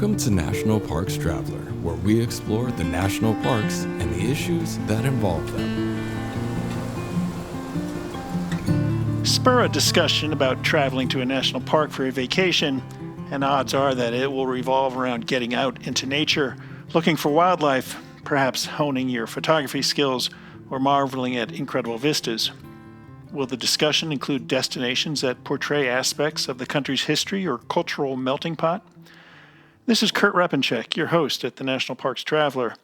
Welcome to National Parks Traveler, where we explore the national parks and the issues that involve them. Spur a discussion about traveling to a national park for a vacation, and odds are that it will revolve around getting out into nature, looking for wildlife, perhaps honing your photography skills, or marveling at incredible vistas. Will the discussion include destinations that portray aspects of the country's history or cultural melting pot? This is Kurt Repenchek, your host at the National Parks Traveler.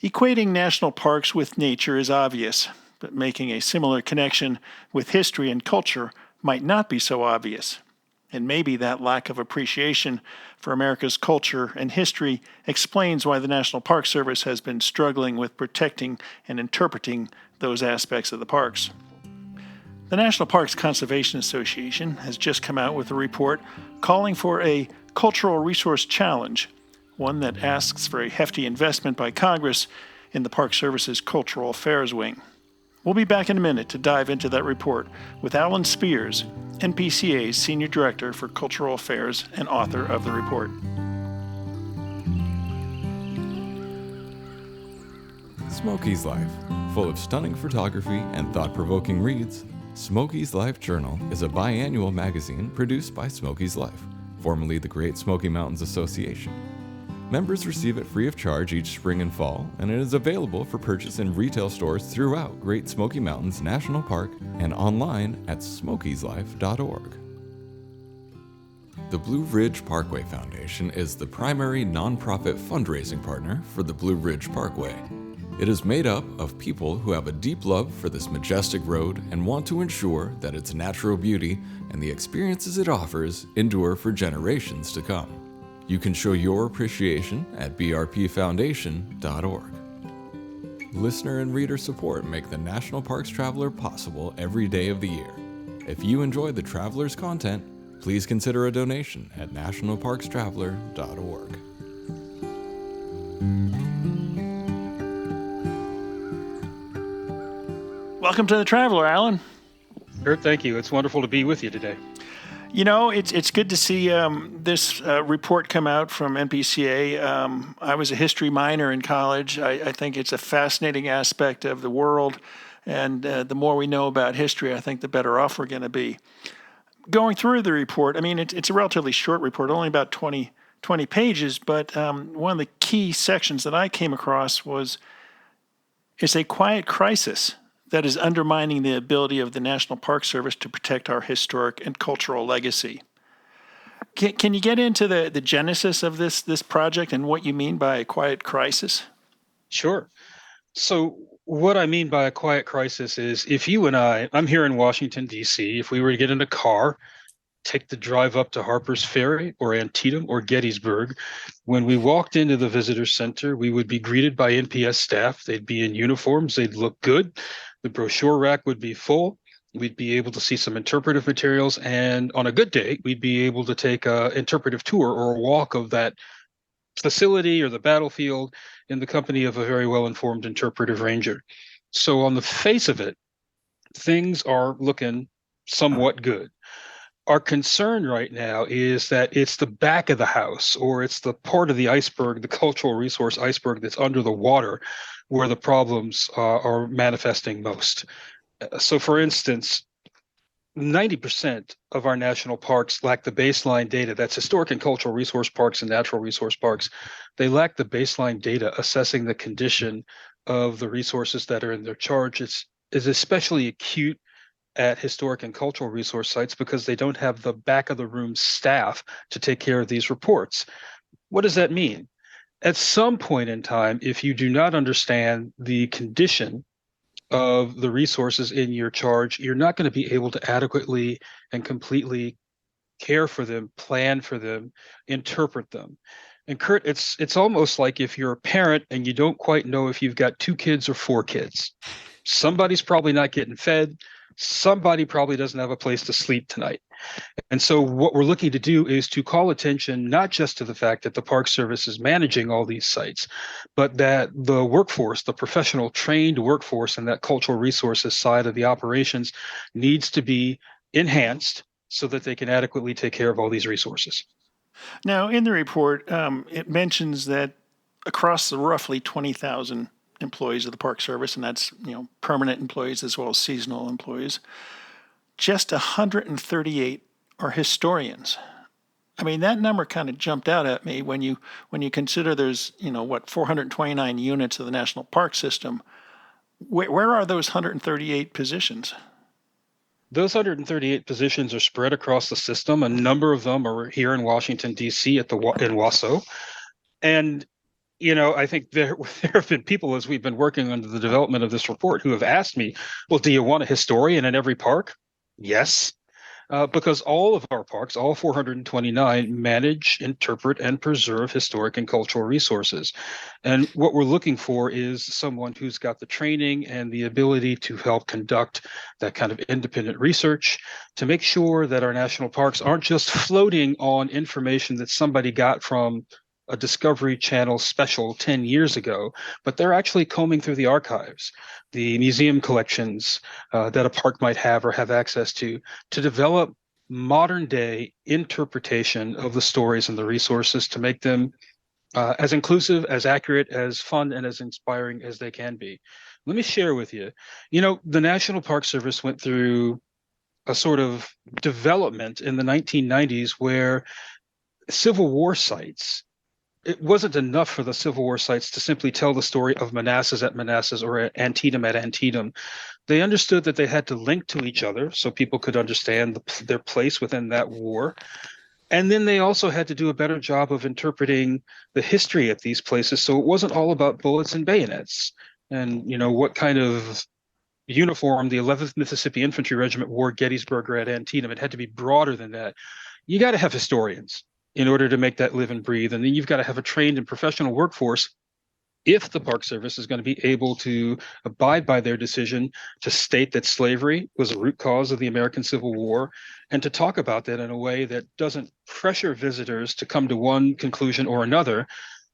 Equating national parks with nature is obvious, but making a similar connection with history and culture might not be so obvious. And maybe that lack of appreciation for America's culture and history explains why the National Park Service has been struggling with protecting and interpreting those aspects of the parks. The National Parks Conservation Association has just come out with a report calling for a cultural resource challenge, one that asks for a hefty investment by Congress in the Park Service's Cultural Affairs Wing. We'll be back in a minute to dive into that report with Alan Spears, NPCA's Senior Director for Cultural Affairs and author of the report. Smokey's Life, full of stunning photography and thought-provoking reads, Smokey's Life Journal is a biannual magazine produced by Smokey's Life, formerly the Great Smoky Mountains Association. Members receive it free of charge each spring and fall, and it is available for purchase in retail stores throughout Great Smoky Mountains National Park and online at smokieslife.org. The Blue Ridge Parkway Foundation is the primary nonprofit fundraising partner for the Blue Ridge Parkway. It is made up of people who have a deep love for this majestic road and want to ensure that its natural beauty and the experiences it offers endure for generations to come. You can show your appreciation at brpfoundation.org. Listener and reader support make the National Parks Traveler possible every day of the year. If you enjoy the Traveler's content, please consider a donation at nationalparkstraveler.org. Welcome to the Traveler, Alan. Kurt, thank you. It's wonderful to be with you today. You know, it's good to see this report come out from NPCA. I was a history minor in college. I think it's a fascinating aspect of the world, and the more we know about history, I think the better off we're going to be. Going through the report, I mean, it's a relatively short report, only about 20 pages, but one of the key sections that I came across was it's a quiet crisis that is undermining the ability of the National Park Service to protect our historic and cultural legacy. Can you get into the genesis of this project and what you mean by a quiet crisis? Sure. So what I mean by a quiet crisis is if you and I'm here in Washington, D.C., if we were to get in a car, take the drive up to Harper's Ferry or Antietam or Gettysburg, when we walked into the visitor center, we would be greeted by NPS staff. They'd be in uniforms. They'd look good. The brochure rack would be full. We'd be able to see some interpretive materials. And on a good day, we'd be able to take an interpretive tour or a walk of that facility or the battlefield in the company of a very well-informed interpretive ranger. So on the face of it, things are looking somewhat good. Our concern right now is that it's the back of the house, or it's the part of the iceberg, the cultural resource iceberg that's under the water, where the problems are manifesting most. So for instance, 90% of our national parks lack the baseline data. That's historic and cultural resource parks and natural resource parks. They lack the baseline data assessing the condition of the resources that are in their charge. It's especially acute at historic and cultural resource sites because they don't have the back of the room staff to take care of these reports. What does that mean? At some point in time, if you do not understand the condition of the resources in your charge, you're not going to be able to adequately and completely care for them, plan for them, interpret them. And Kurt, it's almost like if you're a parent and you don't quite know if you've got 2 kids or 4 kids. Somebody's probably not getting fed. Somebody probably doesn't have a place to sleep tonight. And so what we're looking to do is to call attention not just to the fact that the Park Service is managing all these sites, but that the workforce, the professional trained workforce and that cultural resources side of the operations needs to be enhanced so that they can adequately take care of all these resources. Now, in the report, it mentions that across the roughly 20,000 employees of the Park Service, and that's permanent employees as well as seasonal employees, just 138 are historians. I mean, that number kind of jumped out at me when you consider there's 429 units of the national park system. Where are those 138 positions? Those 138 positions are spread across the system. A number of them are here in Washington, D.C. In Wausau. And I think there have been people as we've been working on the development of this report who have asked me, well, do you want a historian in every park? Yes. Because all of our parks, all 429, manage, interpret, and preserve historic and cultural resources. And what we're looking for is someone who's got the training and the ability to help conduct that kind of independent research to make sure that our national parks aren't just floating on information that somebody got from a Discovery Channel special 10 years ago, but they're actually combing through the archives, the museum collections that a park might have or have access to develop modern day interpretation of the stories and the resources to make them as inclusive, as accurate, as fun, and as inspiring as they can be. Let me share with you, the National Park Service went through a sort of development in the 1990s where Civil War sites, it wasn't enough for the Civil War sites to simply tell the story of Manassas at Manassas or Antietam at Antietam. They understood that they had to link to each other so people could understand their place within that war. And then they also had to do a better job of interpreting the history at these places. So it wasn't all about bullets and bayonets and, what kind of uniform the 11th Mississippi Infantry Regiment wore Gettysburg or at Antietam. It had to be broader than that. You got to have historians in order to make that live and breathe. And then you've got to have a trained and professional workforce if the Park Service is going to be able to abide by their decision to state that slavery was a root cause of the American Civil War and to talk about that in a way that doesn't pressure visitors to come to one conclusion or another,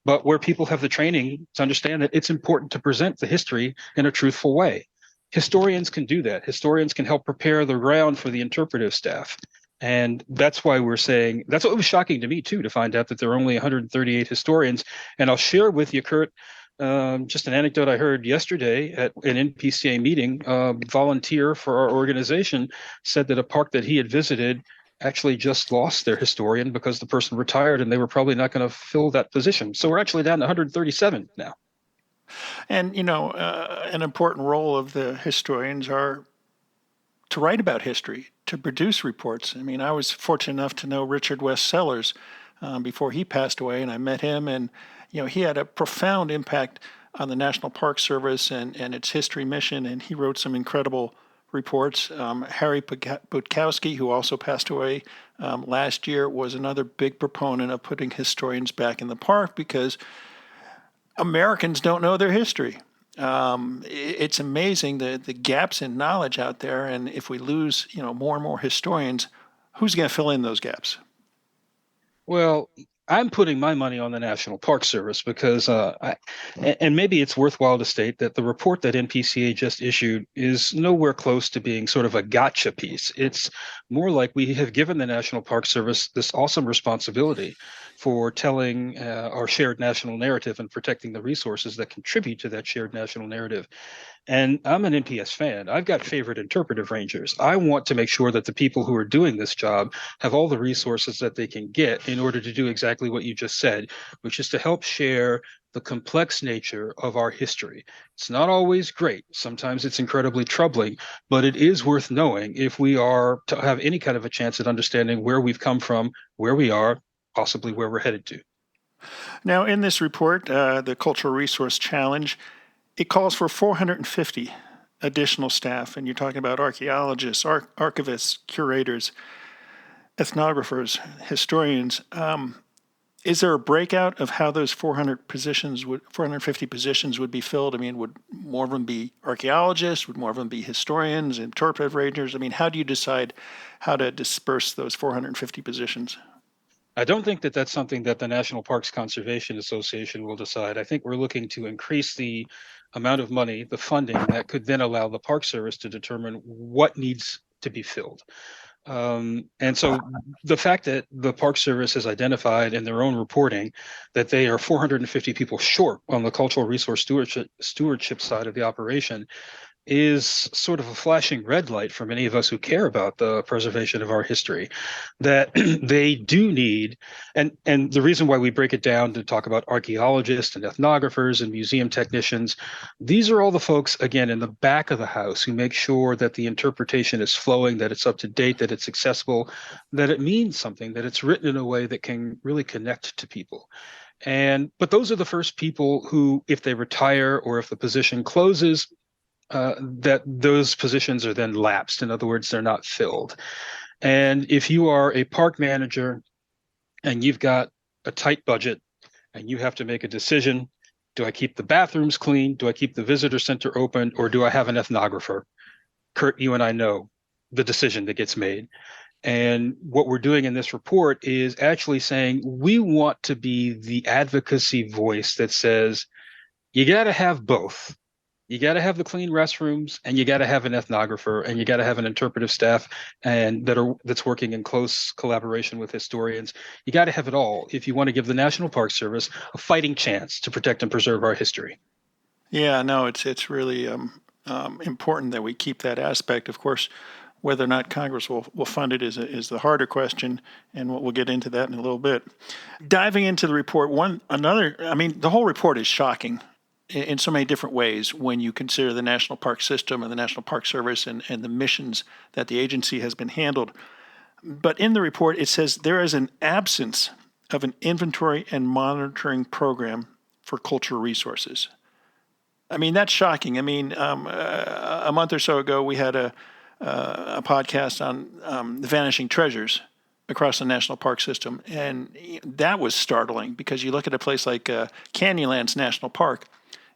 but where people have the training to understand that it's important to present the history in a truthful way. Historians can do that. Historians can help prepare the ground for the interpretive staff. And that's why we're saying, that's what was shocking to me, too, to find out that there are only 138 historians. And I'll share with you, Kurt, just an anecdote I heard yesterday at an NPCA meeting. A volunteer for our organization said that a park that he had visited actually just lost their historian because the person retired and they were probably not going to fill that position. So we're actually down to 137 now. And, an important role of the historians are to write about history, to produce reports. I mean, I was fortunate enough to know Richard West Sellers before he passed away, and I met him, and he had a profound impact on the National Park Service and its history mission, and he wrote some incredible reports. Harry Butkowski, who also passed away last year, was another big proponent of putting historians back in the park because Americans don't know their history. It's amazing the gaps in knowledge out there, and if we lose more and more historians, who's going to fill in those gaps? Well, I'm putting my money on the National Park Service because, and maybe it's worthwhile to state that the report that NPCA just issued is nowhere close to being sort of a gotcha piece. It's more like we have given the National Park Service this awesome responsibility for telling our shared national narrative and protecting the resources that contribute to that shared national narrative. And I'm an NPS fan. I've got favorite interpretive rangers. I want to make sure that the people who are doing this job have all the resources that they can get in order to do exactly what you just said, which is to help share the complex nature of our history. It's not always great. Sometimes it's incredibly troubling, but it is worth knowing if we are to have any kind of a chance at understanding where we've come from, where we are, possibly where we're headed to. Now, in this report, the Cultural Resource Challenge, it calls for 450 additional staff, and you're talking about archaeologists, archivists, curators, ethnographers, historians. Is there a breakout of how those 450 positions would be filled? I mean, would more of them be archaeologists? Would more of them be historians, interpretive rangers? I mean, how do you decide how to disperse those 450 positions? I don't think that that's something that the National Parks Conservation Association will decide. I think we're looking to increase the amount of money, the funding that could then allow the Park Service to determine what needs to be filled. And so the fact that the Park Service has identified in their own reporting that they are 450 people short on the cultural resource stewardship side of the operation is sort of a flashing red light for many of us who care about the preservation of our history, that they do need, and the reason why we break it down to talk about archaeologists and ethnographers and museum technicians, these are all the folks, again, in the back of the house who make sure that the interpretation is flowing, that it's up to date, that it's accessible, that it means something, that it's written in a way that can really connect to people. But those are the first people who, if they retire or if the position closes, that those positions are then lapsed. In other words, they're not filled. And if you are a park manager and you've got a tight budget and you have to make a decision, do I keep the bathrooms clean? Do I keep the visitor center open? Or do I have an ethnographer? Kurt, you and I know the decision that gets made. And what we're doing in this report is actually saying we want to be the advocacy voice that says you got to have both. You got to have the clean restrooms, and you got to have an ethnographer, and you got to have an interpretive staff, and that's working in close collaboration with historians. You got to have it all if you want to give the National Park Service a fighting chance to protect and preserve our history. Yeah, no, it's really important that we keep that aspect. Of course, whether or not Congress will fund it is the harder question, and we'll get into that in a little bit. Diving into the report, the whole report is shocking in so many different ways when you consider the National Park System and the National Park Service and the missions that the agency has been handled. But in the report, it says there is an absence of an inventory and monitoring program for cultural resources. I mean, that's shocking. I mean, a month or so ago, we had a podcast on the vanishing treasures across the national park system, and that was startling because you look at a place like Canyonlands National Park,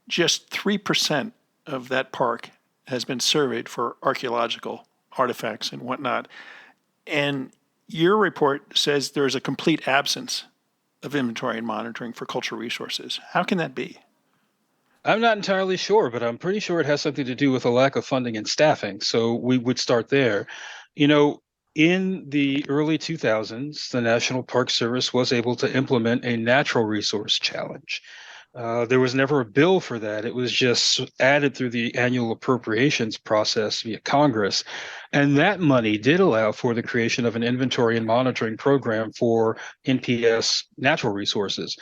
just 3% of that park has been surveyed for archaeological artifacts and whatnot. And your report says there is a complete absence of inventory and monitoring for cultural resources. How can that be? I'm not entirely sure, but I'm pretty sure it has something to do with a lack of funding and staffing. So we would start there. You know, in the early 2000s, the National Park Service was able to implement a natural resource challenge. There was never a bill for that. It was just added through the annual appropriations process via Congress. And that money did allow for the creation of an inventory and monitoring program for NPS natural resources.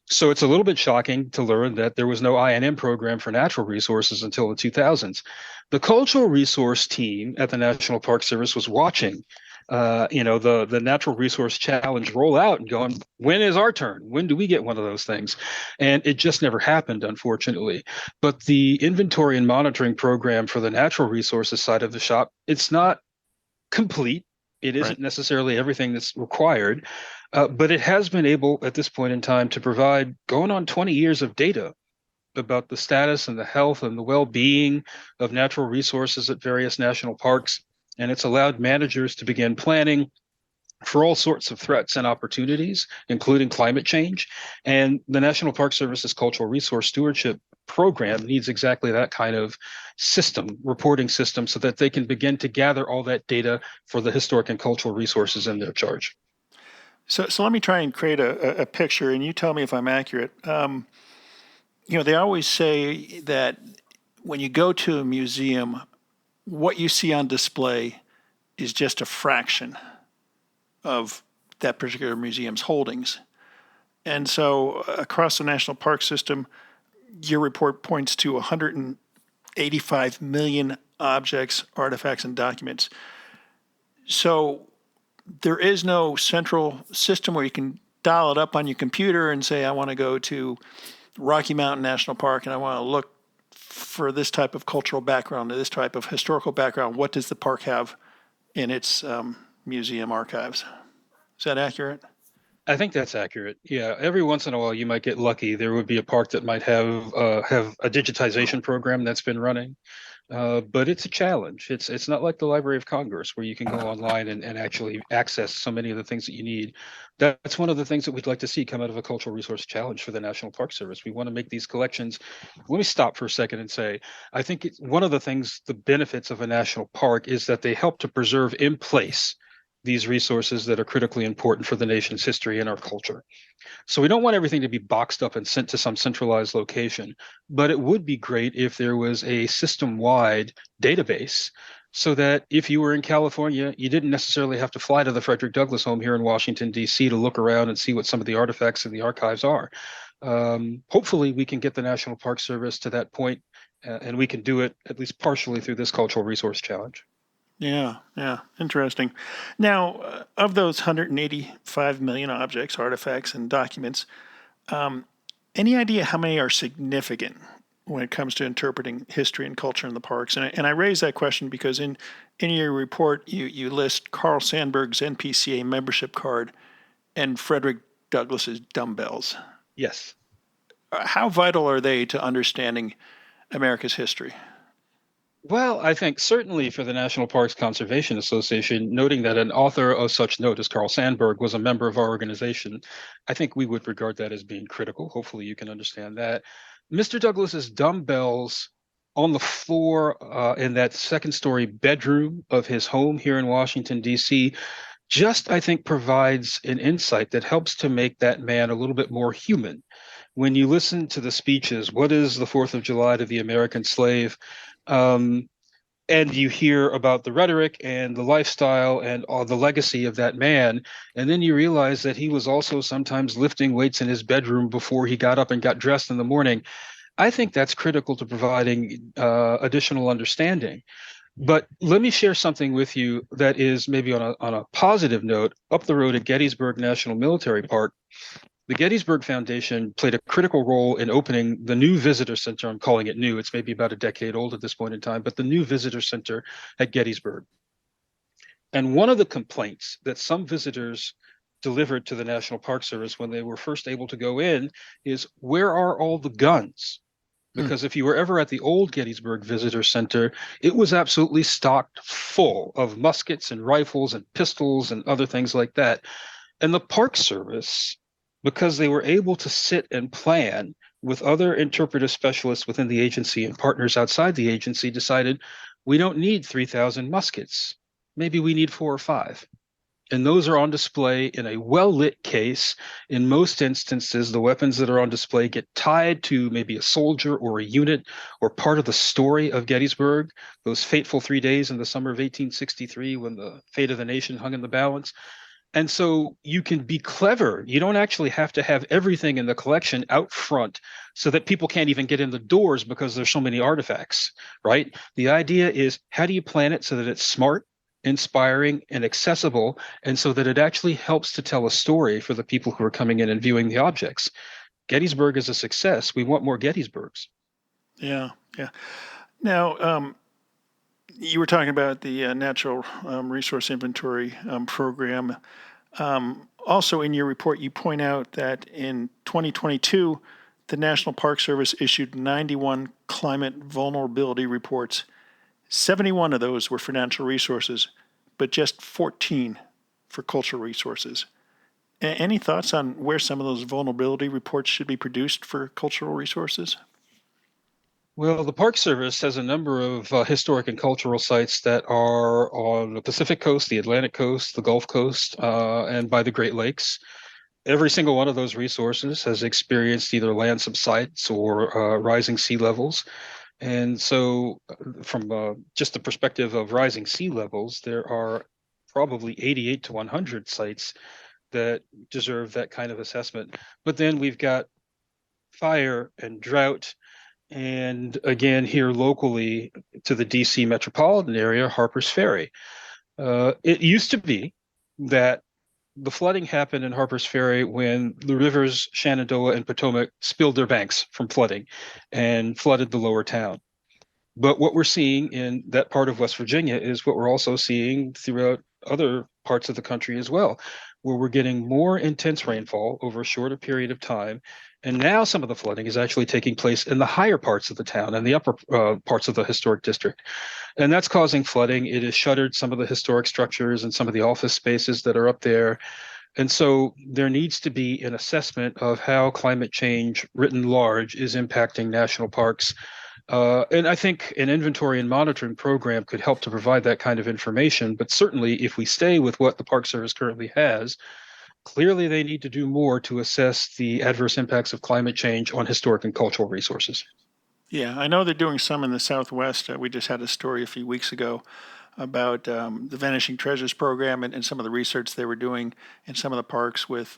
So it's a little bit shocking to learn that there was no I&M program for natural resources until the 2000s. The cultural resource team at the National Park Service was watching the natural resource challenge roll out and going, when is our turn? When do we get one of those things? And it just never happened, unfortunately. But the inventory and monitoring program for the natural resources side of the shop, it's not complete. It isn't necessarily everything that's required, but it has been able at this point in time to provide going on 20 years of data about the status and the health and the well-being of natural resources at various national parks. And it's allowed managers to begin planning for all sorts of threats and opportunities, including climate change. And the National Park Service's Cultural Resource Stewardship Program needs exactly that kind of system, reporting system, so that they can begin to gather all that data for the historic and cultural resources in their charge. So let me try and create a picture, and you tell me if I'm accurate. They always say that when you go to a museum, what you see on display is just a fraction of that particular museum's holdings. And so across the national park system, your report points to 185 million objects, artifacts, and documents. So there is no central system where you can dial it up on your computer and say, I want to go to Rocky Mountain National Park and I want to look for this type of cultural background or this type of historical background. What does the park have in its museum archives? Is that accurate? I think that's accurate. Yeah, every once in a while you might get lucky. There would be a park that might have a digitization program that's been running, but it's a challenge. It's not like the Library of Congress where you can go online and actually access so many of the things that you need. That's one of the things that we'd like to see come out of a cultural resource challenge for the National Park Service. We want to make these collections. Let me stop for a second and say, I think one of the things, the benefits of a national park is that they help to preserve in place these resources that are critically important for the nation's history and our culture. So we don't want everything to be boxed up and sent to some centralized location, but it would be great if there was a system-wide database so that if you were in California, you didn't necessarily have to fly to the Frederick Douglass home here in Washington, D.C. to look around and see what some of the artifacts in the archives are. Hopefully, we can get the National Park Service to that point, and we can do it at least partially through this cultural resource challenge. Yeah, yeah, interesting. Now, of those 185 million objects, artifacts, and documents, any idea how many are significant when it comes to interpreting history and culture in the parks? And I raise that question because in your report, you list Carl Sandburg's NPCA membership card and Frederick Douglass's dumbbells. Yes. How vital are they to understanding America's history? Well, I think certainly for the National Parks Conservation Association, noting that an author of such note as Carl Sandburg was a member of our organization, I think we would regard that as being critical. Hopefully, you can understand that. Mr. Douglas's dumbbells on the floor in that second story bedroom of his home here in Washington, D.C., just, I think, provides an insight that helps to make that man a little bit more human. When you listen to the speeches, what is the 4th of July to the American slave? Um, and you hear about the rhetoric and the lifestyle and all the legacy of that man, and then you realize that he was also sometimes lifting weights in his bedroom before he got up and got dressed in the morning. I think that's critical to providing additional understanding. But let me share something with you that is maybe on a positive note. Up the road at Gettysburg National Military Park, the Gettysburg Foundation played a critical role in opening the new visitor center. I'm calling it new. It's maybe about a decade old at this point in time, but the new visitor center at Gettysburg. And one of the complaints that some visitors delivered to the National Park Service when they were first able to go in is, where are all the guns? Because if you were ever at the old Gettysburg Visitor Center, it was absolutely stocked full of muskets and rifles and pistols and other things like that. And the Park Service, because they were able to sit and plan with other interpretive specialists within the agency and partners outside the agency, decided we don't need 3,000 muskets. Maybe we need 4 or 5. And those are on display in a well-lit case. In most instances, the weapons that are on display get tied to maybe a soldier or a unit or part of the story of Gettysburg, those fateful 3 days in the summer of 1863 when the fate of the nation hung in the balance. And so you can be clever. You don't actually have to have everything in the collection out front so that people can't even get in the doors because there's so many artifacts, right? The idea is, how do you plan it so that it's smart, inspiring, and accessible, and so that it actually helps to tell a story for the people who are coming in and viewing the objects? Gettysburg is a success. We want more Gettysburgs. Yeah, yeah. Now, you were talking about the Natural Resource Inventory program. Also, in your report, you point out that in 2022, the National Park Service issued 91 climate vulnerability reports. 71 of those were for natural resources, but just 14 for cultural resources. Any thoughts on where some of those vulnerability reports should be produced for cultural resources? Well, the Park Service has a number of historic and cultural sites that are on the Pacific coast, the Atlantic coast, the Gulf Coast, and by the Great Lakes. Every single one of those resources has experienced either land subsides or rising sea levels. And so, from just the perspective of rising sea levels, there are probably 88 to 100 sites that deserve that kind of assessment. But then we've got fire and drought. And again, here locally to the DC metropolitan area, Harper's Ferry. It used to be that the flooding happened in Harper's Ferry when the rivers Shenandoah and Potomac spilled their banks from flooding and flooded the lower town. But what we're seeing in that part of West Virginia is what we're also seeing throughout other parts of the country as well. where we're getting more intense rainfall over a shorter period of time. And now some of the flooding is actually taking place in the higher parts of the town and the upper parts of the historic district. And that's causing flooding. It has shuttered some of the historic structures and some of the office spaces that are up there. And so there needs to be an assessment of how climate change written large is impacting national parks. And I think an inventory and monitoring program could help to provide that kind of information. But certainly, if we stay with what the Park Service currently has, clearly they need to do more to assess the adverse impacts of climate change on historic and cultural resources. Yeah, I know they're doing some in the Southwest. We just had a story a few weeks ago about the Vanishing Treasures program and some of the research they were doing in some of the parks with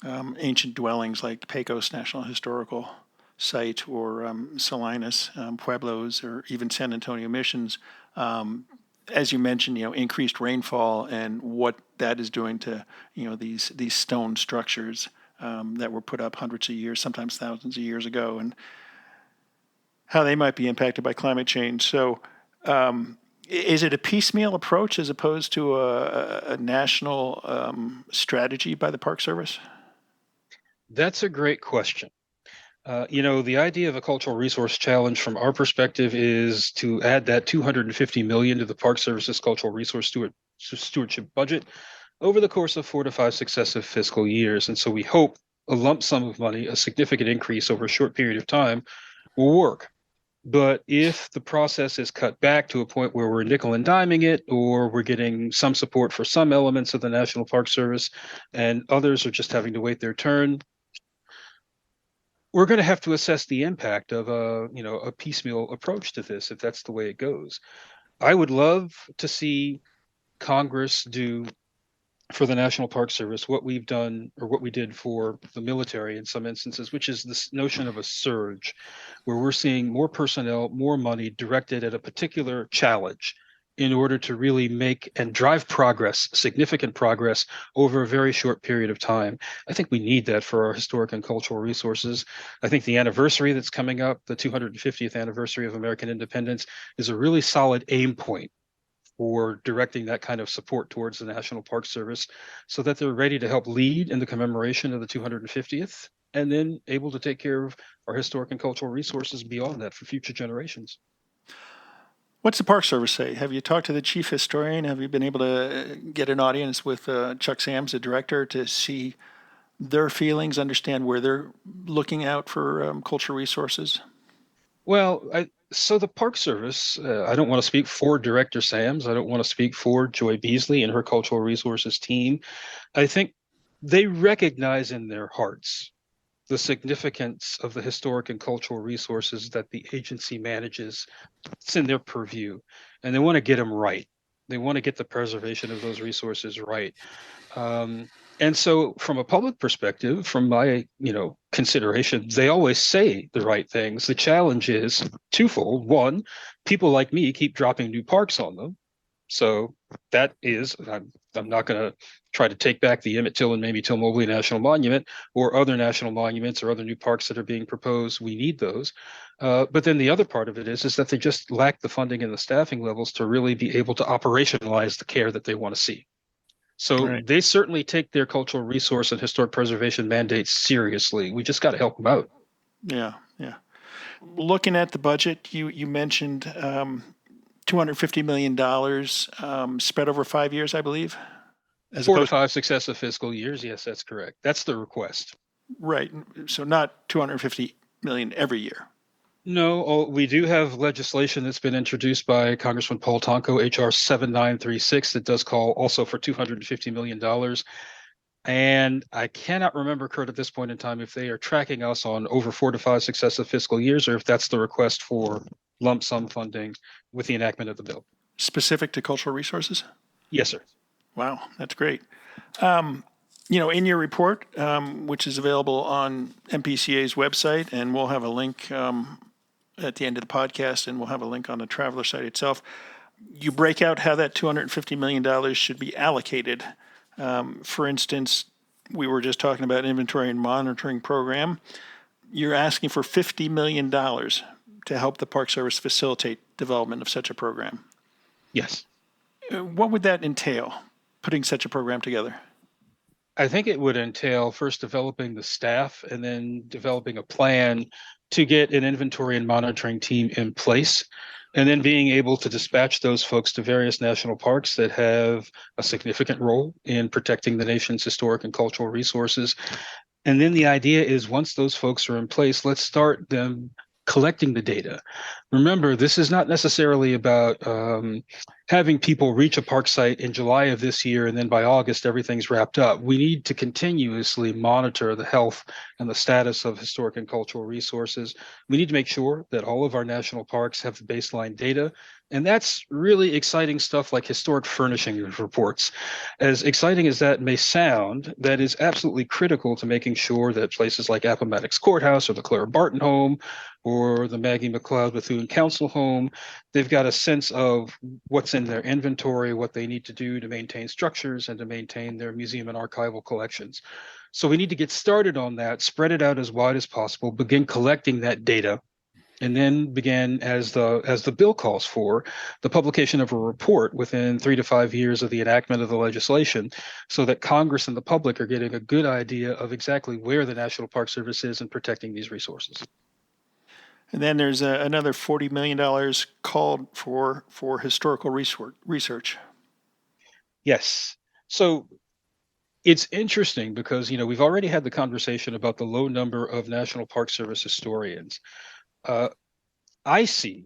ancient dwellings like Pecos National Historical Site or Salinas, Pueblos, or even San Antonio Missions. As you mentioned, increased rainfall and what that is doing to, these stone structures that were put up hundreds of years, sometimes thousands of years ago, and how they might be impacted by climate change. So, is it a piecemeal approach as opposed to a national strategy by the Park Service? That's a great question. The idea of a cultural resource challenge from our perspective is to add that 250 million to the Park Service's cultural resource stewardship budget over the course of 4 to 5 successive fiscal years. And so we hope a lump sum of money, a significant increase over a short period of time, will work. But if the process is cut back to a point where we're nickel and diming it, or we're getting some support for some elements of the National Park Service and others are just having to wait their turn, we're going to have to assess the impact of a piecemeal approach to this if that's the way it goes. I would love to see Congress do for the National Park Service what we've done or what we did for the military in some instances, which is this notion of a surge, where we're seeing more personnel, more money directed at a particular challenge in order to really make and drive progress, significant progress over a very short period of time. I think we need that for our historic and cultural resources. I think the anniversary that's coming up, the 250th anniversary of American independence, is a really solid aim point for directing that kind of support towards the National Park Service so that they're ready to help lead in the commemoration of the 250th and then able to take care of our historic and cultural resources beyond that for future generations. What's the Park Service say? Have you talked to the chief historian? Have you been able to get an audience with Chuck Sams, the director, to see their feelings, understand where they're looking out for cultural resources? Well, so the Park Service, I don't want to speak for Director Sams. I don't want to speak for Joy Beasley and her cultural resources team. I think they recognize in their hearts the significance of the historic and cultural resources that the agency manages. It's in their purview, and they want to get them right. They want to get the preservation of those resources right. And so from a public perspective, from my, consideration, they always say the right things. The challenge is twofold. One, people like me keep dropping new parks on them. So that is, I'm not going to try to take back the Emmett Till and Mamie Till Mobley National Monument or other national monuments or other new parks that are being proposed. We need those. But then the other part of it is that they just lack the funding and the staffing levels to really be able to operationalize the care that they want to see. So Right. they certainly take their cultural resource and historic preservation mandates seriously. We just got to help them out. Yeah, yeah. Looking at the budget, you mentioned $250 million spread over 5 years, I believe. As 4 to 5 successive fiscal years. Yes, that's correct. That's the request. Right. So not 250 million every year. No, we do have legislation that's been introduced by Congressman Paul Tonko, HR 7936, that does call also for $250 million. And I cannot remember, Kurt, at this point in time, if they are tracking us on over 4 to 5 successive fiscal years, or if that's the request for lump sum funding with the enactment of the bill. Specific to cultural resources? Yes, sir. Wow, that's great. In your report, which is available on NPCA's website, and we'll have a link at the end of the podcast, and we'll have a link on the Traveler site itself, you break out how that $250 million should be allocated. For instance, we were just talking about inventory and monitoring program. You're asking for $50 million to help the Park Service facilitate development of such a program. Yes. What would that entail, putting such a program together? I think it would entail first developing the staff and then developing a plan to get an inventory and monitoring team in place, and then being able to dispatch those folks to various national parks that have a significant role in protecting the nation's historic and cultural resources. And then the idea is once those folks are in place, let's start them collecting the data. Remember, this is not necessarily about having people reach a park site in July of this year and then by August everything's wrapped up. We need to continuously monitor the health and the status of historic and cultural resources. We need to make sure that all of our national parks have the baseline data. And that's really exciting stuff like historic furnishing reports. As exciting as that may sound, that is absolutely critical to making sure that places like Appomattox Courthouse or the Clara Barton Home or the Maggie McLeod Bethune Council Home, they've got a sense of what's in their inventory, what they need to do to maintain structures and to maintain their museum and archival collections. So we need to get started on that, spread it out as wide as possible, begin collecting that data, and then began, as the bill calls for, the publication of a report within 3 to 5 years of the enactment of the legislation, so that Congress and the public are getting a good idea of exactly where the National Park Service is in protecting these resources. And then there's another $40 million called for historical research. Yes. So it's interesting because we've already had the conversation about the low number of National Park Service historians. I see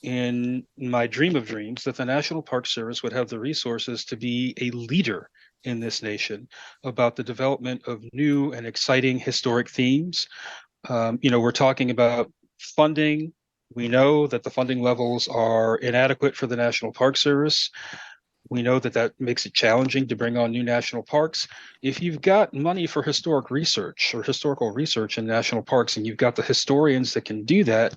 in my dream of dreams that the National Park Service would have the resources to be a leader in this nation about the development of new and exciting historic themes. We're talking about funding. We know that the funding levels are inadequate for the National Park Service. We know that that makes it challenging to bring on new national parks. If you've got money for historic research or historical research in national parks and you've got the historians that can do that,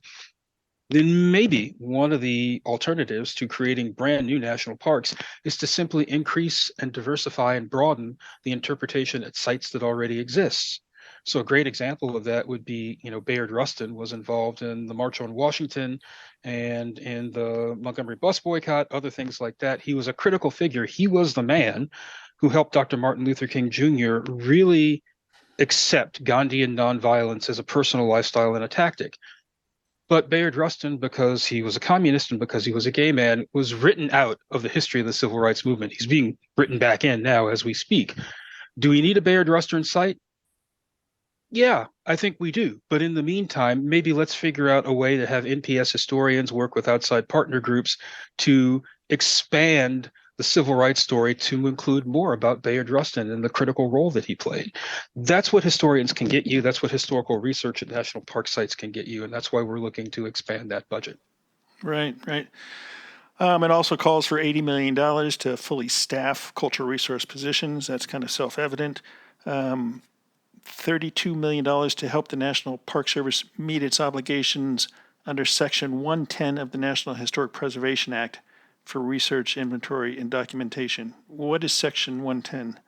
then maybe one of the alternatives to creating brand new national parks is to simply increase and diversify and broaden the interpretation at sites that already exists. So a great example of that would be, Bayard Rustin was involved in the March on Washington and in the Montgomery bus boycott, other things like that. He was a critical figure. He was the man who helped Dr. Martin Luther King Jr. really accept Gandhian nonviolence as a personal lifestyle and a tactic. But Bayard Rustin, because he was a communist and because he was a gay man, was written out of the history of the civil rights movement. He's being written back in now as we speak. Do we need a Bayard Rustin site? Yeah, I think we do. But in the meantime, maybe let's figure out a way to have NPS historians work with outside partner groups to expand the civil rights story to include more about Bayard Rustin and the critical role that he played. That's what historians can get you. That's what historical research at national park sites can get you. And that's why we're looking to expand that budget. Right, right. It also calls for $80 million to fully staff cultural resource positions. That's kind of self-evident. $32 million to help the National Park Service meet its obligations under Section 110 of the National Historic Preservation Act for research, inventory, and documentation. What is Section 110?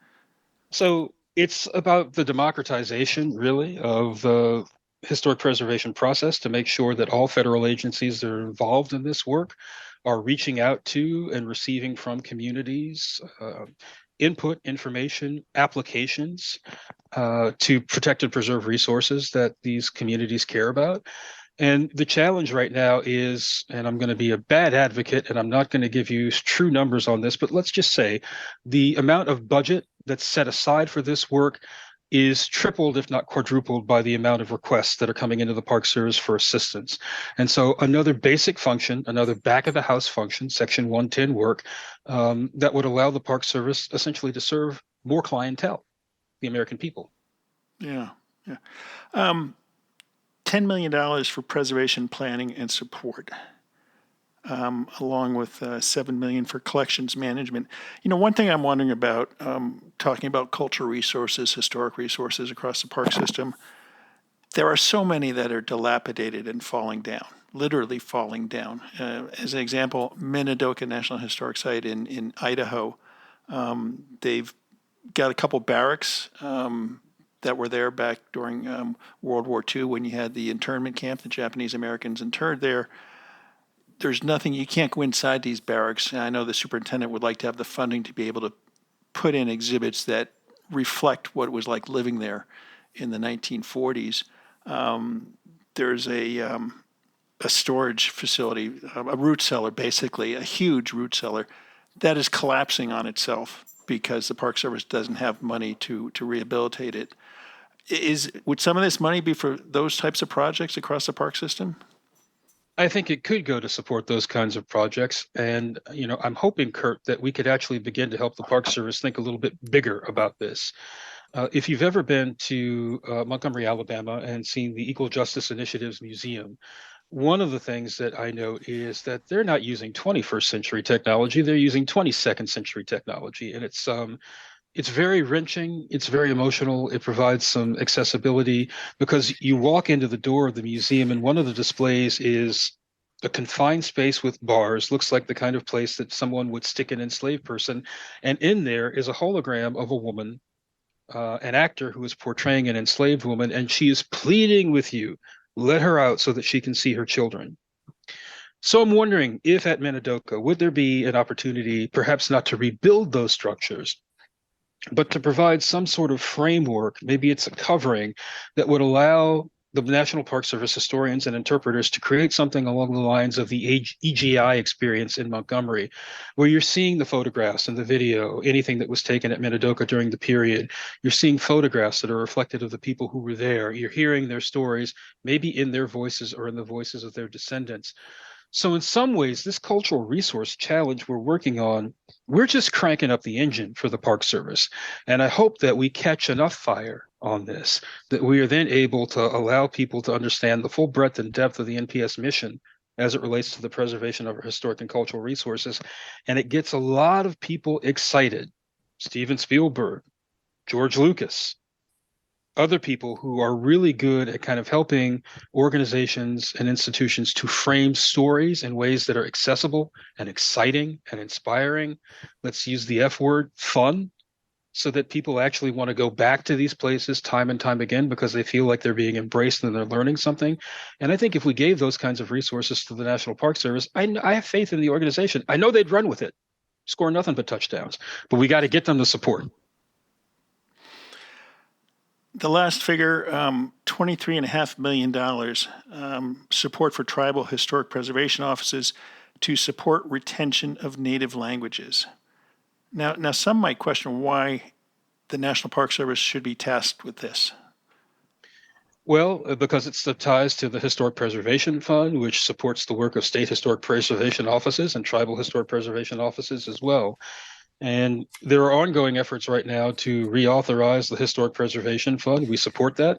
So it's about the democratization, really, of the historic preservation process to make sure that all federal agencies that are involved in this work are reaching out to and receiving from communities input, information, applications to protect and preserve resources that these communities care about. And the challenge right now is, and I'm going to be a bad advocate and I'm not going to give you true numbers on this, but let's just say the amount of budget that's set aside for this work is tripled, if not quadrupled, by the amount of requests that are coming into the Park Service for assistance. And so another basic function, another back of the house function, Section 110 work, that would allow the Park Service essentially to serve more clientele, the American people. Yeah, yeah. $10 million for preservation planning and support, along with $7 million for collections management. One thing I'm wondering about, talking about cultural resources, historic resources across the park system, there are so many that are dilapidated and falling down, literally falling down. As an example, Minidoka National Historic Site in Idaho, they've got a couple barracks that were there back during World War II when you had the internment camp, the Japanese Americans interned there. There's nothing, you can't go inside these barracks. And I know the superintendent would like to have the funding to be able to put in exhibits that reflect what it was like living there in the 1940s. There's a storage facility, a root cellar, basically, a huge root cellar that is collapsing on itself because the Park Service doesn't have money to rehabilitate it. Would some of this money be for those types of projects across the park system? I think it could go to support those kinds of projects. And, I'm hoping, Kurt, that we could actually begin to help the Park Service think a little bit bigger about this. If you've ever been to Montgomery, Alabama, and seen the Equal Justice Initiatives Museum, one of the things that I note is that they're not using 21st century technology; they're using 22nd century technology, and it's very wrenching. It's very emotional. It provides some accessibility because you walk into the door of the museum, and one of the displays is a confined space with bars, looks like the kind of place that someone would stick an enslaved person, and in there is a hologram of a woman, an actor who is portraying an enslaved woman, and she is pleading with you, let her out so that she can see her children. So I'm wondering if at Minidoka, would there be an opportunity, perhaps not to rebuild those structures, but to provide some sort of framework, maybe it's a covering that would allow the National Park Service historians and interpreters to create something along the lines of the EGI experience in Montgomery, where you're seeing the photographs and the video, anything that was taken at Minidoka during the period. You're seeing photographs that are reflective of the people who were there. You're hearing their stories, maybe in their voices or in the voices of their descendants. So in some ways, this cultural resource challenge we're working on, we're just cranking up the engine for the Park Service. And I hope that we catch enough fire on this, that we are then able to allow people to understand the full breadth and depth of the NPS mission as it relates to the preservation of our historic and cultural resources. And it gets a lot of people excited. Steven Spielberg, George Lucas, other people who are really good at kind of helping organizations and institutions to frame stories in ways that are accessible and exciting and inspiring. Let's use the F word, fun, so that people actually want to go back to these places time and time again because they feel like they're being embraced and they're learning something. And I think if we gave those kinds of resources to the National Park Service, I have faith in the organization. I know they'd run with it, score nothing but touchdowns, but we got to get them the support. The last figure, $23.5 million, support for tribal historic preservation offices to support retention of native languages. Now, some might question why the National Park Service should be tasked with this. Well, because it's the ties to the Historic Preservation Fund, which supports the work of state historic preservation offices and tribal historic preservation offices as well. And there are ongoing efforts right now to reauthorize the Historic Preservation Fund. We support that.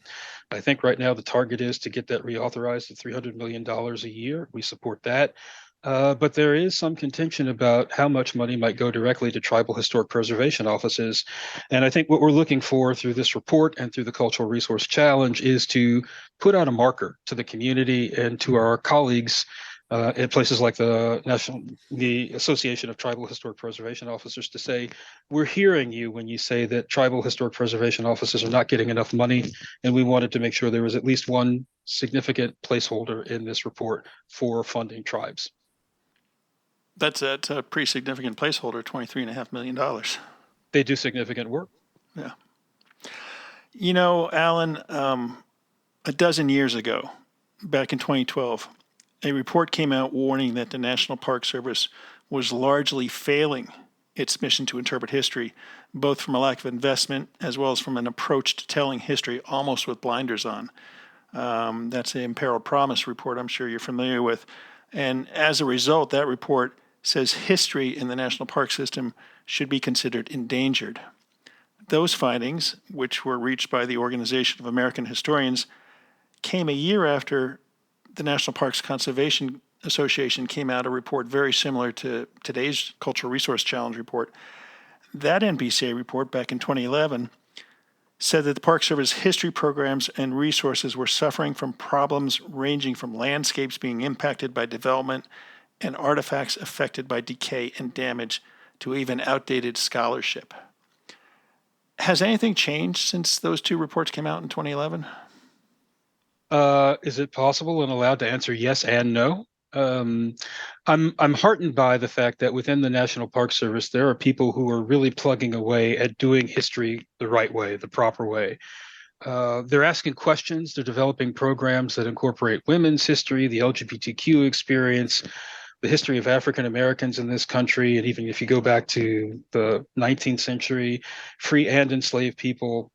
I think right now the target is to get that reauthorized at $300 million a year. We support that. But there is some contention about how much money might go directly to tribal historic preservation offices. And I think what we're looking for through this report and through the Cultural Resource Challenge is to put out a marker to the community and to our colleagues at places like the Association of Tribal Historic Preservation Officers to say, we're hearing you when you say that tribal historic preservation offices are not getting enough money, and we wanted to make sure there was at least one significant placeholder in this report for funding tribes. That's a pretty significant placeholder, $23.5 million. They do significant work. Yeah. You know, Alan, a dozen years ago, back in 2012, a report came out warning that the National Park Service was largely failing its mission to interpret history, both from a lack of investment as well as from an approach to telling history almost with blinders on. That's the Imperiled Promise report I'm sure you're familiar with. And as a result, that report says history in the National Park System should be considered endangered. Those findings, which were reached by the Organization of American Historians, came a year after the National Parks Conservation Association came out a report very similar to today's Cultural Resource Challenge report. That NPCA report back in 2011 said that the Park Service history programs and resources were suffering from problems ranging from landscapes being impacted by development and artifacts affected by decay and damage to even outdated scholarship. Has anything changed since those two reports came out in 2011? Is it possible and allowed to answer yes and no? Um, I'm heartened by the fact that within the National Park Service, there are people who are really plugging away at doing history the right way, the proper way. They're asking questions. They're developing programs that incorporate women's history, the LGBTQ experience, the history of African Americans in this country, and even if you go back to the 19th century, free and enslaved people,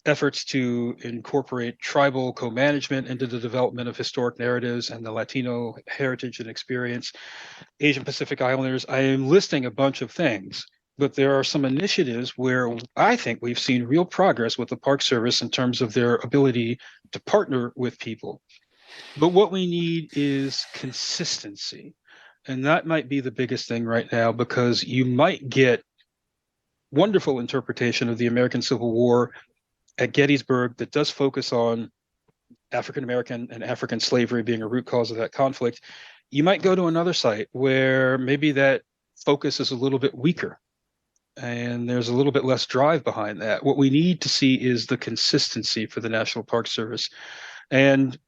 efforts to incorporate tribal co-management into the development of historic narratives and the Latino heritage and experience, Asian Pacific Islanders. I am listing a bunch of things, but there are some initiatives where I think we've seen real progress with the Park Service in terms of their ability to partner with people. But what we need is consistency. And that might be the biggest thing right now, because you might get wonderful interpretation of the American Civil War at Gettysburg that does focus on African American and African slavery being a root cause of that conflict. You might go to another site where maybe that focus is a little bit weaker and there's a little bit less drive behind that. What we need to see is the consistency for the National Park Service. And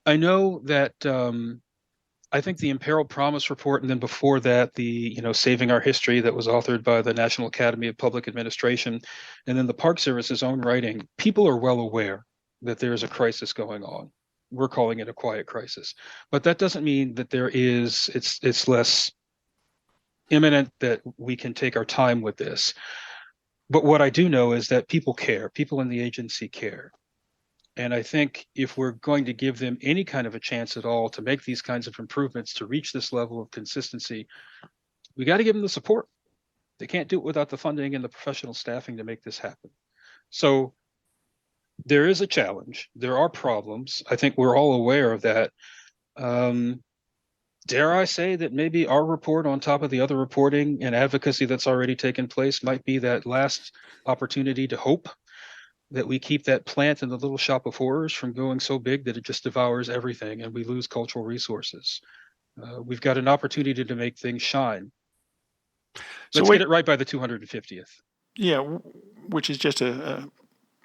I know that I think the Imperiled Promise report, and then before that, the Saving Our History that was authored by the National Academy of Public Administration, and then the Park Service's own writing, people are well aware that there is a crisis going on. We're calling it a quiet crisis, but that doesn't mean that it's less imminent, that we can take our time with this. But what I do know is that people care. People in the agency care. And I think if we're going to give them any kind of a chance at all to make these kinds of improvements, to reach this level of consistency, we got to give them the support. They can't do it without the funding and the professional staffing to make this happen. So there is a challenge. There are problems. I think we're all aware of that. Dare I say that maybe our report, on top of the other reporting and advocacy that's already taken place, might be that last opportunity to hope that we keep that plant in the little shop of horrors from going so big that it just devours everything and we lose cultural resources. We've got an opportunity to make things shine. Let's get it right by the 250th. Yeah, which is just a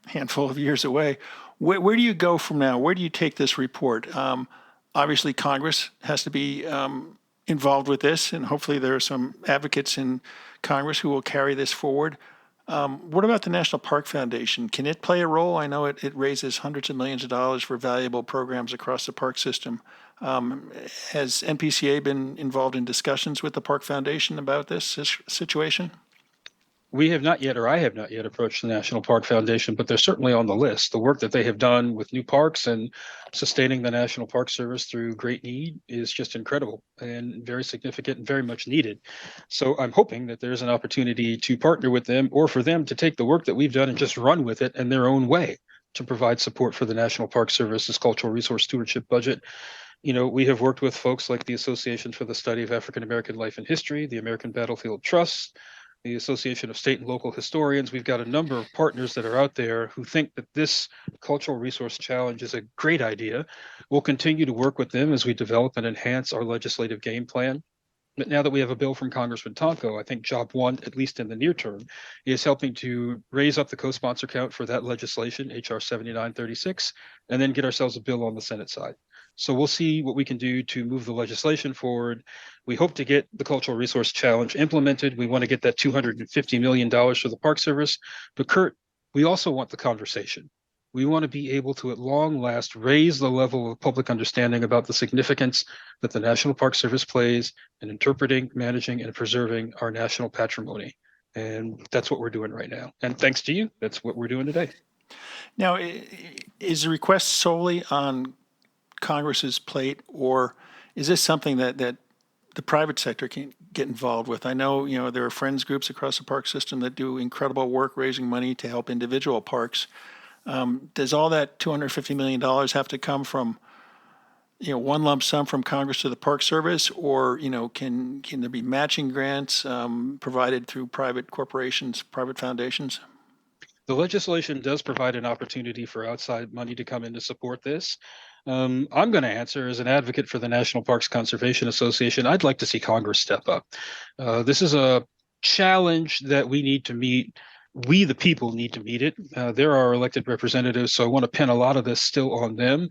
handful of years away. Where do you go from now? Where do you take this report? Obviously, Congress has to be involved with this, and hopefully there are some advocates in Congress who will carry this forward. What about the National Park Foundation? Can it play a role? I know it raises hundreds of millions of dollars for valuable programs across the park system. Has NPCA been involved in discussions with the Park Foundation about this situation? We have not yet, or I have not yet approached the National Park Foundation, but they're certainly on the list. The work that they have done with new parks and sustaining the National Park Service through great need is just incredible and very significant and very much needed. So I'm hoping that there's an opportunity to partner with them, or for them to take the work that we've done and just run with it in their own way to provide support for the National Park Service's cultural resource stewardship budget. We have worked with folks like the Association for the Study of African American Life and History, the American Battlefield Trust, the Association of State and Local Historians. We've got a number of partners that are out there who think that this cultural resource challenge is a great idea. We'll continue to work with them as we develop and enhance our legislative game plan. But now that we have a bill from Congressman Tonko, I think job one, at least in the near term, is helping to raise up the co-sponsor count for that legislation, HR 7936, and then get ourselves a bill on the Senate side. So we'll see what we can do to move the legislation forward. We hope to get the Cultural Resource Challenge implemented. We want to get that $250 million for the Park Service. But Kurt, we also want the conversation. We want to be able to, at long last, raise the level of public understanding about the significance that the National Park Service plays in interpreting, managing, and preserving our national patrimony. And that's what we're doing right now. And thanks to you, that's what we're doing today. Now, is the request solely on Congress's plate, or is this something that the private sector can get involved with? I know, there are friends groups across the park system that do incredible work raising money to help individual parks. Does all that $250 million have to come from, one lump sum from Congress to the Park Service, or, can there be matching grants provided through private corporations, private foundations? The legislation does provide an opportunity for outside money to come in to support this. I'm going to answer as an advocate for the National Parks Conservation Association. I'd like to see Congress step up. This is a challenge that we need to meet we, the people, need to meet it. They're our elected representatives, so I want to pin a lot of this still on them.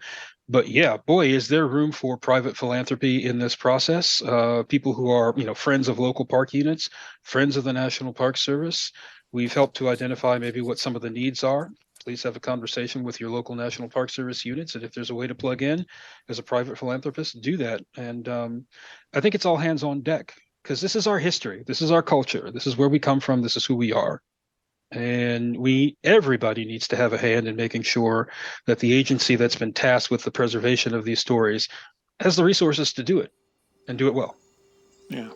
But yeah, boy, is there room for private philanthropy in this process. People who are, friends of local park units, friends of the National Park Service. We've helped to identify maybe what some of the needs are. Please have a conversation with your local National Park Service units, and if there's a way to plug in as a private philanthropist, do that. And I think it's all hands on deck, because this is our history, this is our culture, this is where we come from, this is who we are. And everybody needs to have a hand in making sure that the agency that's been tasked with the preservation of these stories has the resources to do it and do it well. Yeah.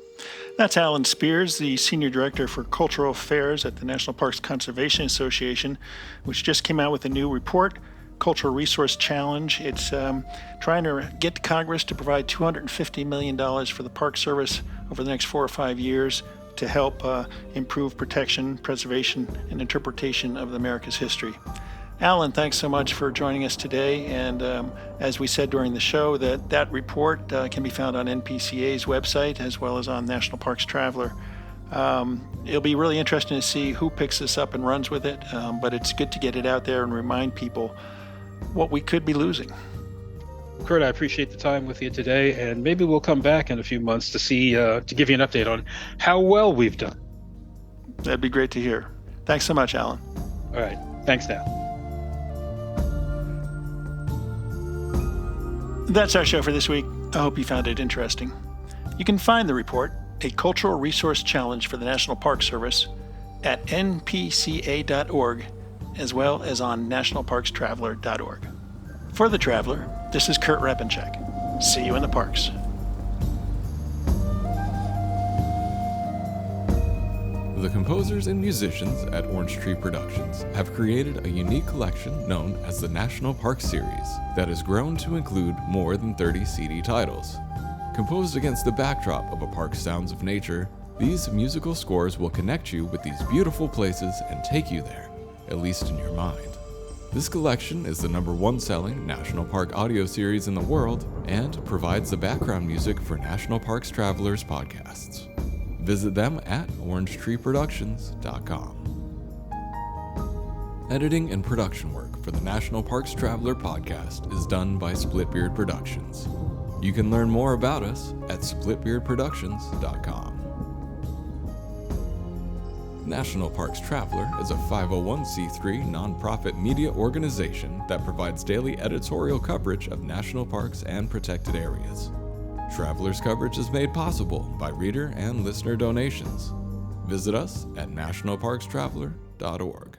That's Alan Spears, the Senior Director for Cultural Affairs at the National Parks Conservation Association, which just came out with a new report, Cultural Resource Challenge. It's trying to get Congress to provide $250 million for the Park Service over the next 4 or 5 years to help improve protection, preservation, and interpretation of America's history. Alan, thanks so much for joining us today. And as we said during the show, that report can be found on NPCA's website as well as on National Parks Traveler. It'll be really interesting to see who picks this up and runs with it, but it's good to get it out there and remind people what we could be losing. Kurt, I appreciate the time with you today, and maybe we'll come back in a few months to see, to give you an update on how well we've done. That'd be great to hear. Thanks so much, Alan. All right. Thanks now. That's our show for this week. I hope you found it interesting. You can find the report, A Cultural Resource Challenge for the National Park Service, at npca.org, as well as on nationalparkstraveler.org. For The Traveler, this is Kurt Repenchek. See you in the parks. The composers and musicians at Orange Tree Productions have created a unique collection known as the National Park Series that has grown to include more than 30 CD titles. Composed against the backdrop of a park's sounds of nature, these musical scores will connect you with these beautiful places and take you there, at least in your mind. This collection is the #1 selling National Park audio series in the world and provides the background music for National Parks Travelers podcasts. Visit them at orangetreeproductions.com. Editing and production work for the National Parks Traveler podcast is done by Splitbeard Productions. You can learn more about us at splitbeardproductions.com. National Parks Traveler is a 501c3 nonprofit media organization that provides daily editorial coverage of national parks and protected areas. Traveler's coverage is made possible by reader and listener donations. Visit us at nationalparkstraveler.org.